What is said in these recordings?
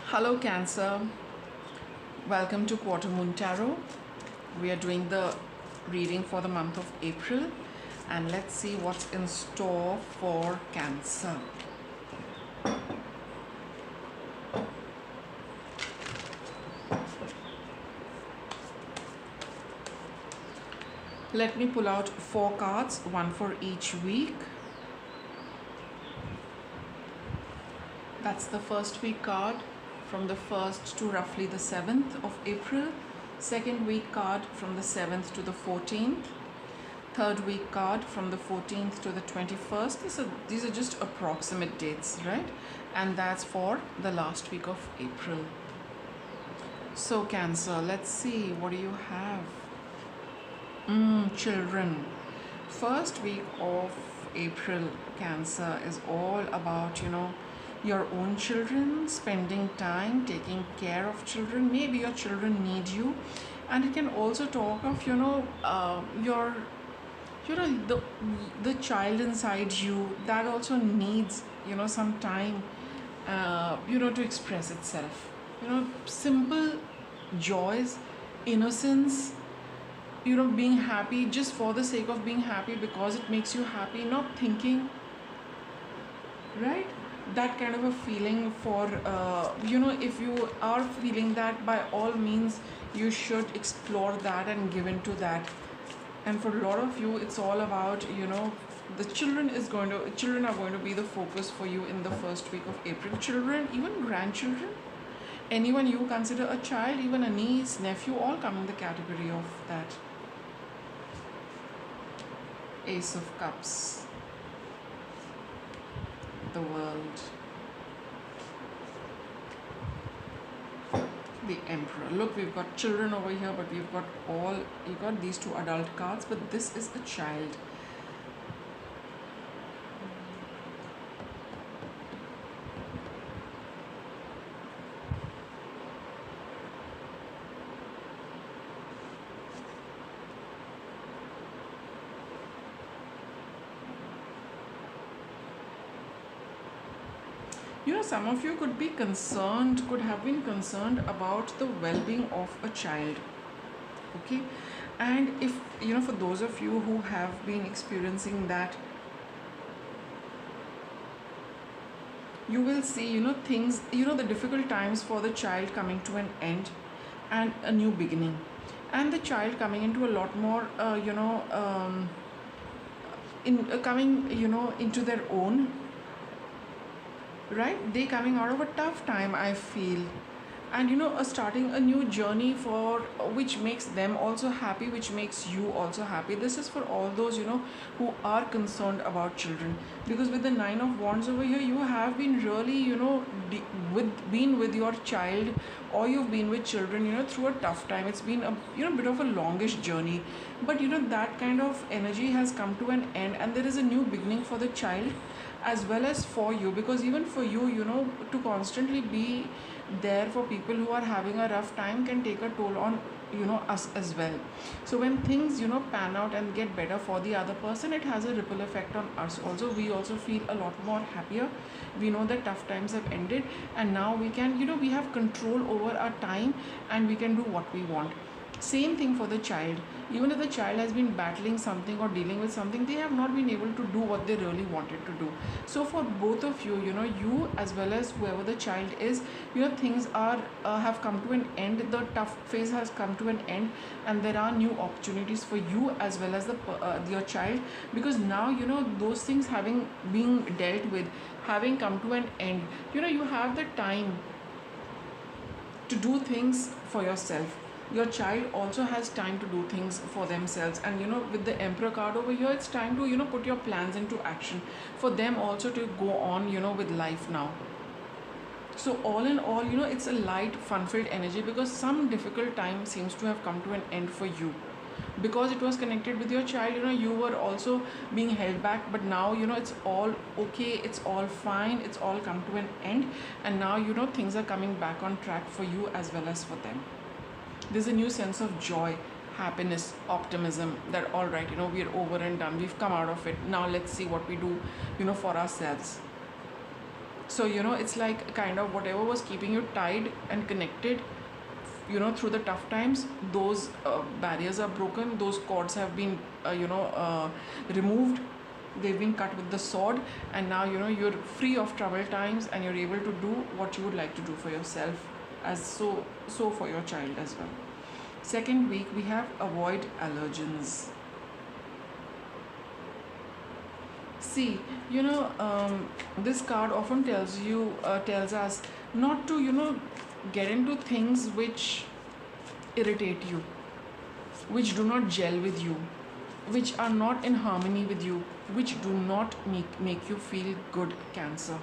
Hello Cancer, welcome to Quarter Moon Tarot. We are doing the reading for the month of April and let's see what's in store for Cancer. Let me pull out 4 cards, one for each week. That's the first week card from the 1st to roughly the 7th of April. Second week card from the 7th to the 14th. Third week card from the 14th to the 21st. These are just approximate dates, right? And that's for the last week of April. So Cancer, let's see, what do you have? Children. First week of April, Cancer, is all about, your own children, spending time, taking care of children. Maybe your children need you, and it can also talk of your the child inside you that also needs some time to express itself. Simple joys, innocence, being happy just for the sake of being happy because it makes you happy, not thinking, right? That kind of a feeling for if you are feeling that, by all means you should explore that and give into that. And for a lot of you, it's all about the children are going to be the focus for you in the first week of April. Children, even grandchildren, anyone you consider a child, even a niece, nephew, all come in the category of that. Ace of Cups, the World, the Emperor. Look, we've got children over here, but you've got these 2 adult cards, but this is a child. Some of you could have been concerned about the well-being of a child. Okay, and if for those of you who have been experiencing that, you will see things, the difficult times for the child coming to an end and a new beginning, and the child coming into a lot more coming into their own, right? They coming out of a tough time, I feel, and starting a new journey for which makes them also happy, which makes you also happy. This is for all those who are concerned about children, because with the 9 of Wands over here, you have been really been with your child, or you've been with children through a tough time. It's been a bit of a longish journey, but that kind of energy has come to an end, and there is a new beginning for the child as well as for you, because even for you to constantly be there for people who are having a rough time can take a toll on us as well. So when things pan out and get better for the other person, it has a ripple effect on us also. We also feel a lot more happier. We know that tough times have ended, and now we can we have control over our time, and we can do what we want. Same thing for the child. Even if the child has been battling something or dealing with something, they have not been able to do what they really wanted to do. So for both of you, you as well as whoever the child is, things are have come to an end. The tough phase has come to an end, and there are new opportunities for you as well as your child, because now those things having been dealt with, having come to an end, you have the time to do things for yourself. Your child also has time to do things for themselves, and with the Emperor card over here, it's time to put your plans into action for them also to go on with life now. So all in all, it's a light, fun-filled energy, because some difficult time seems to have come to an end for you, because it was connected with your child. You were also being held back, but now it's all okay, it's all fine, it's all come to an end, and now things are coming back on track for you as well as for them. There's a new sense of joy, happiness, optimism, that all right, we're over and done, we've come out of it, now let's see what we do for ourselves. So it's like kind of whatever was keeping you tied and connected, through the tough times, those barriers are broken, those cords have been removed, they've been cut with the sword, and now you're free of troubled times, and you're able to do what you would like to do for yourself, as so for your child as well. Second week, we have avoid allergens. See, this card often tells us not to get into things which irritate you, which do not gel with you, which are not in harmony with you, which do not make you feel good, Cancer.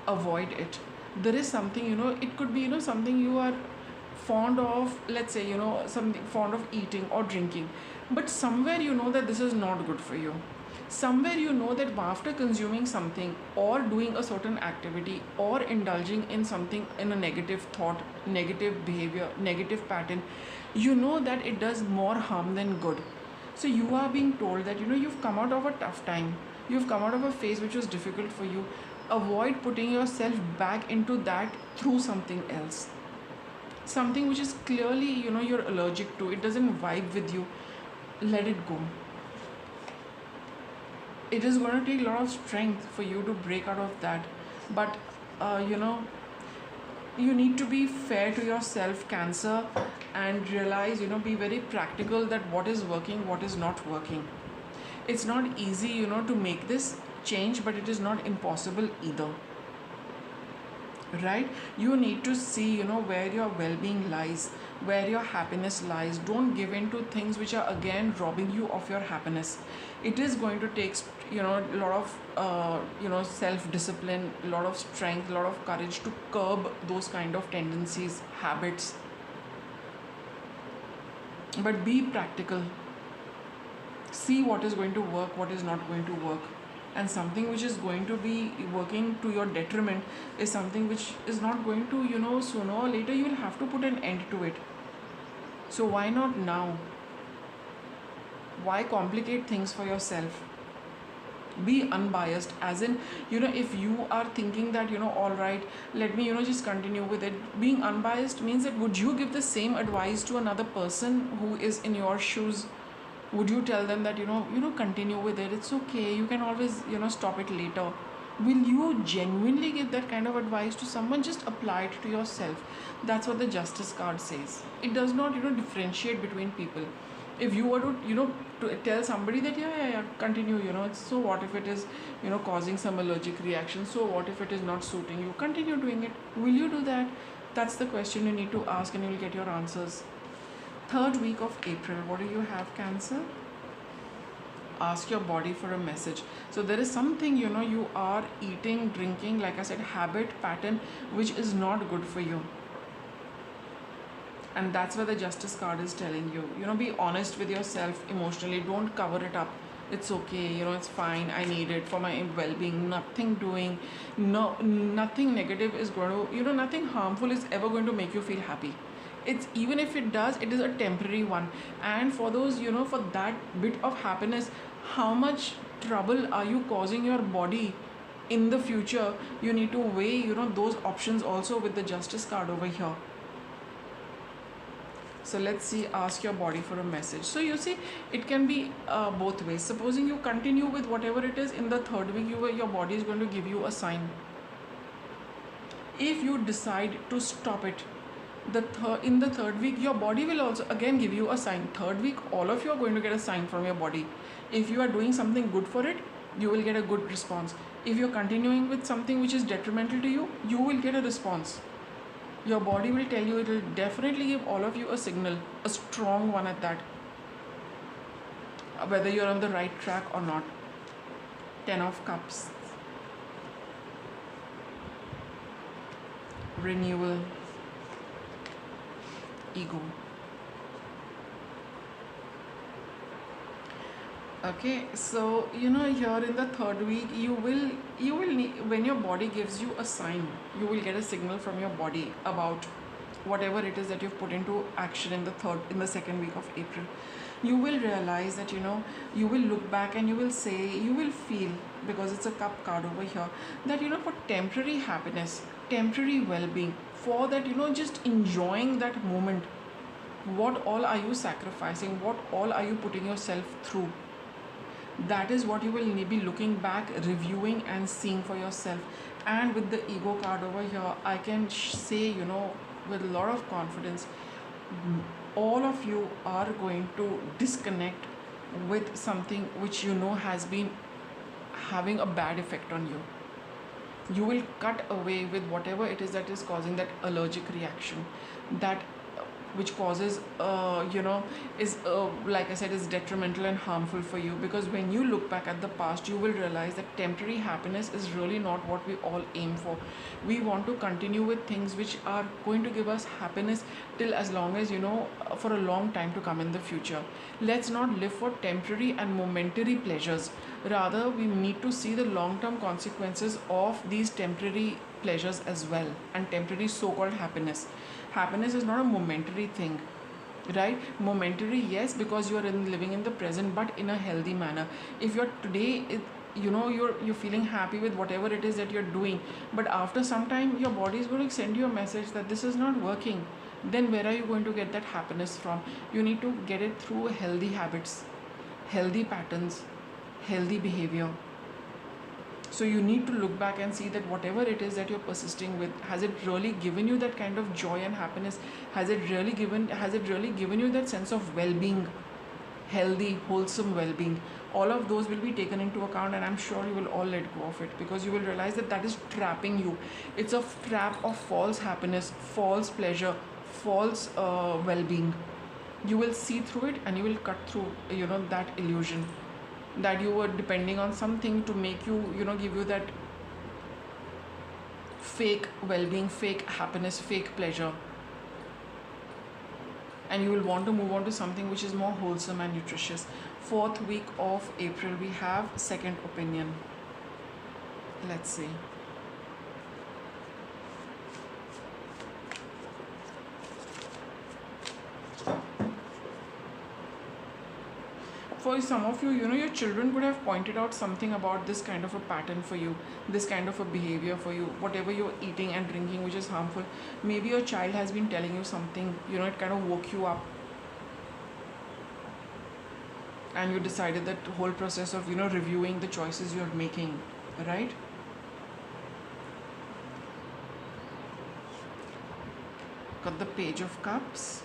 Avoid it. There is something, it could be, something you are fond of, let's say, something fond of eating or drinking, but somewhere you know that this is not good for you. Somewhere you know that after consuming something or doing a certain activity or indulging in something, in a negative thought, negative behavior, negative pattern, you know that it does more harm than good. So you are being told that you've come out of a tough time, you've come out of a phase which was difficult for you. Avoid putting yourself back into that through something else, something which is clearly you're allergic to, it doesn't vibe with you. Let it go. It is going to take a lot of strength for you to break out of that, but you need to be fair to yourself, Cancer, and realize, be very practical, that what is working, what is not working. It's not easy to make this change, but it is not impossible either, right? You need to see where your well-being lies, where your happiness lies. Don't give in to things which are again robbing you of your happiness. It is going to take a lot of self-discipline, a lot of strength, a lot of courage to curb those kind of tendencies, habits. But be practical. See what is going to work, what is not going to work. And something which is going to be working to your detriment is something which is not going to, sooner or later you will have to put an end to it. So why not now? Why complicate things for yourself? Be unbiased, as in, if you are thinking that, all right, let me, just continue with it. Being unbiased means that would you give the same advice to another person who is in your shoes? Would you tell them that continue with it, it's okay, you can always stop it later? Will you genuinely give that kind of advice to someone? Just apply it to yourself. That's what the Justice card says. It does not differentiate between people. If you were to tell somebody that yeah, continue, so what if it is causing some allergic reaction, so what if it is not suiting you, continue doing it. Will you do that? That's the question you need to ask, and you'll get your answers. Third week of April, what do you have, Cancer? Ask your body for a message. So there is something you are eating, drinking, like I said, habit, pattern, which is not good for you. And that's where the Justice card is telling you, be honest with yourself emotionally. Don't cover it up. It's okay, it's fine, I need it for my well-being. Nothing negative is going to, nothing harmful is ever going to make you feel happy. It's, even if it does, it is a temporary one. And for those, for that bit of happiness, how much trouble are you causing your body in the future? You need to weigh, those options also with the Justice card over here. So let's see, ask your body for a message. So you see, it can be both ways. Supposing you continue with whatever it is, in the third week, your body is going to give you a sign. If you decide to stop it, in the third week, your body will also again give you a sign. Third week, all of you are going to get a sign from your body. If you are doing something good for it, you will get a good response. If you're continuing with something which is detrimental to you, you will get a response. Your body will tell you, it will definitely give all of you a signal, a strong one at that, whether you're on the right track or not. 10 of Cups. Renewal. Ego. Okay, so here in the third week, you will need, when your body gives you a sign, you will get a signal from your body about whatever it is that you've put into action in the second week of April, you will realize that you will look back and you will say, you will feel, because it's a cup card over here, that for temporary happiness, temporary well-being, for that just enjoying that moment, what all are you sacrificing, what all are you putting yourself through, that is what you will be looking back, reviewing and seeing for yourself. And with the ego card over here, I can say with a lot of confidence, all of you are going to disconnect with something which has been having a bad effect on you. You will cut away with whatever it is that is causing that allergic reaction, that which causes is like I said, is detrimental and harmful for you. Because when you look back at the past, you will realize that temporary happiness is really not what we all aim for. We want to continue with things which are going to give us happiness till as long as for a long time to come in the future. Let's not live for temporary and momentary pleasures. Rather, we need to see the long-term consequences of these temporary pleasures as well, and temporary so-called happiness. Happiness is not a momentary thing, right? Momentary, yes, because you are living in the present, but in a healthy manner. If you're today you're feeling happy with whatever it is that you're doing, but after some time your body is going to send you a message that this is not working, then where are you going to get that happiness from? You need to get it through healthy habits, healthy patterns, healthy behavior. So you need to look back and see that whatever it is that you're persisting with, has it really given you that kind of joy and happiness? Has it really given you that sense of well-being, healthy, wholesome well-being? All of those will be taken into account, and I'm sure you will all let go of it, because you will realize that that is trapping you. It's a trap of false happiness, false pleasure, false well-being. You will see through it and you will cut through that illusion that you were depending on something to make you give you that fake well-being, fake happiness, fake pleasure, and you will want to move on to something which is more wholesome and nutritious. 4th week of April, we have second opinion. Let's see. For some of you, your children could have pointed out something about this kind of a pattern for you, this kind of a behavior for you, whatever you're eating and drinking which is harmful. Maybe your child has been telling you something, it kind of woke you up. And you decided that whole process of, reviewing the choices you're making, right? Got the Page of Cups,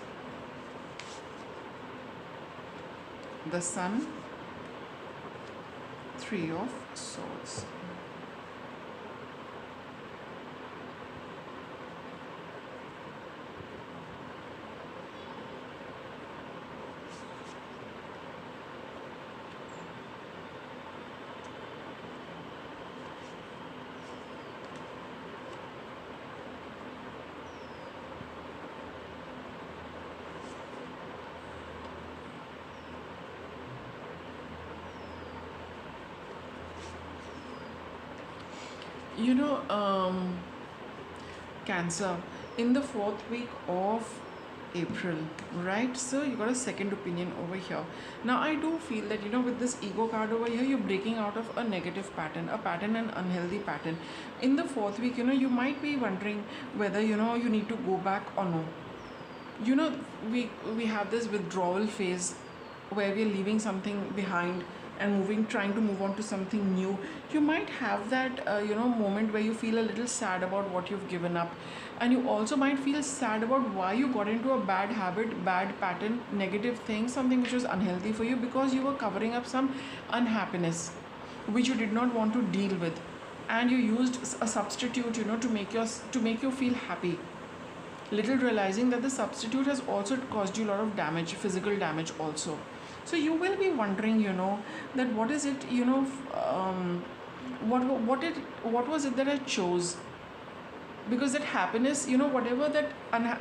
the Sun, 3 of Swords. Cancer, in the 4th week of April, right? So you got a second opinion over here. Now I do feel that with this ego card over here, you're breaking out of a negative pattern, an unhealthy pattern. In the 4th week, you might be wondering whether you need to go back or no. We have this withdrawal phase where we're leaving something behind and trying to move on to something new. You might have that moment where you feel a little sad about what you've given up, and you also might feel sad about why you got into a bad habit, bad pattern, negative thing, something which was unhealthy for you, because you were covering up some unhappiness which you did not want to deal with, and you used a substitute to make you feel happy, little realizing that the substitute has also caused you a lot of damage, physical damage also. So you will be wondering, that what is it, what was it that I chose? Because that happiness, whatever that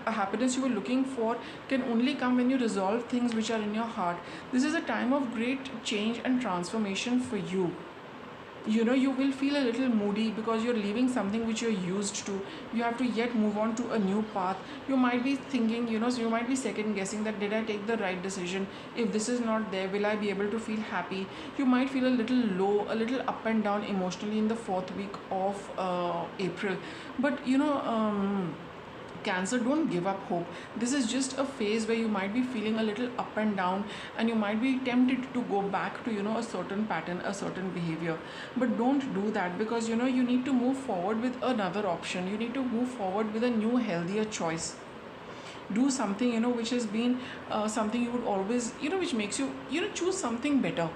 happiness you were looking for can only come when you resolve things which are in your heart. This is a time of great change and transformation for you. You will feel a little moody because you're leaving something which you're used to. You have to yet move on to a new path. You might be thinking, so you might be second guessing that did I take the right decision? If this is not there, will I be able to feel happy? You might feel a little low, a little up and down emotionally in the fourth week of April. But Cancer, don't give up hope. This is just a phase where you might be feeling a little up and down, and you might be tempted to go back to a certain pattern, a certain behavior. But don't do that, because you need to move forward with another option. You need to move forward with a new healthier choice. Do something which has been something you would always, which makes you, choose something better.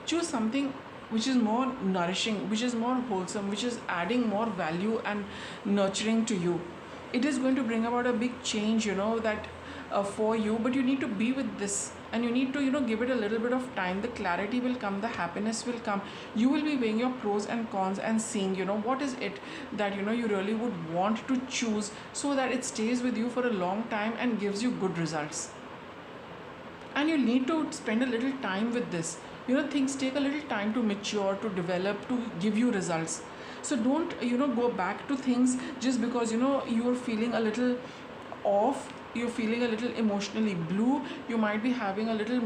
Choose something which is more nourishing, which is more wholesome, which is adding more value and nurturing to you. It is going to bring about a big change, that for you. But you need to be with this, and you need to give it a little bit of time. The clarity will come, the happiness will come. You will be weighing your pros and cons and seeing what is it that you really would want to choose, so that it stays with you for a long time and gives you good results. And you need to spend a little time with this. Things take a little time to mature, to develop, to give you results. So don't go back to things just because you're feeling a little off, you're feeling a little emotionally blue, you might be having a little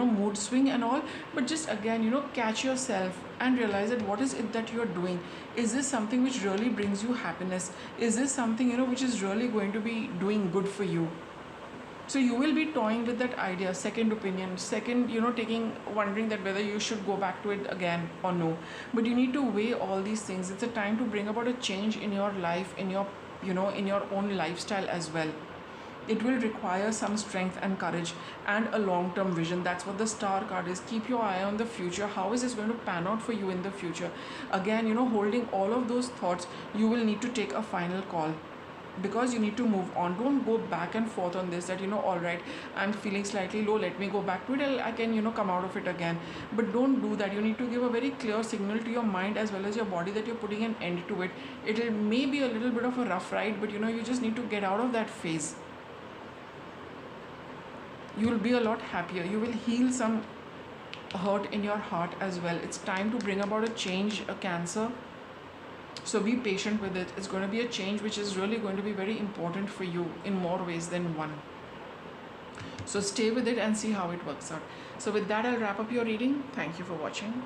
mood swing and all. But just again catch yourself and realize that what is it that you're doing. Is this something which really brings you happiness? Is this something which is really going to be doing good for you? So you will be toying with that idea, second opinion, second, wondering that whether you should go back to it again or no. But you need to weigh all these things. It's a time to bring about a change in your life, in your, in your own lifestyle as well. It will require some strength and courage and a long-term vision. That's what the Star card is. Keep your eye on the future. How is this going to pan out for you in the future? Again, holding all of those thoughts, you will need to take a final call, because you need to move on. Don't go back and forth on this, that all right, I'm feeling slightly low, let me go back to it, I can come out of it again. But don't do that. You need to give a very clear signal to your mind as well as your body that you're putting an end to it. It may be a little bit of a rough ride, but you just need to get out of that phase. You will be a lot happier. You will heal some hurt in your heart as well. It's time to bring about a change, a Cancer. So be patient with it. It's going to be a change which is really going to be very important for you in more ways than one. So stay with it and see how it works out. So with that, I'll wrap up your reading. Thank you for watching.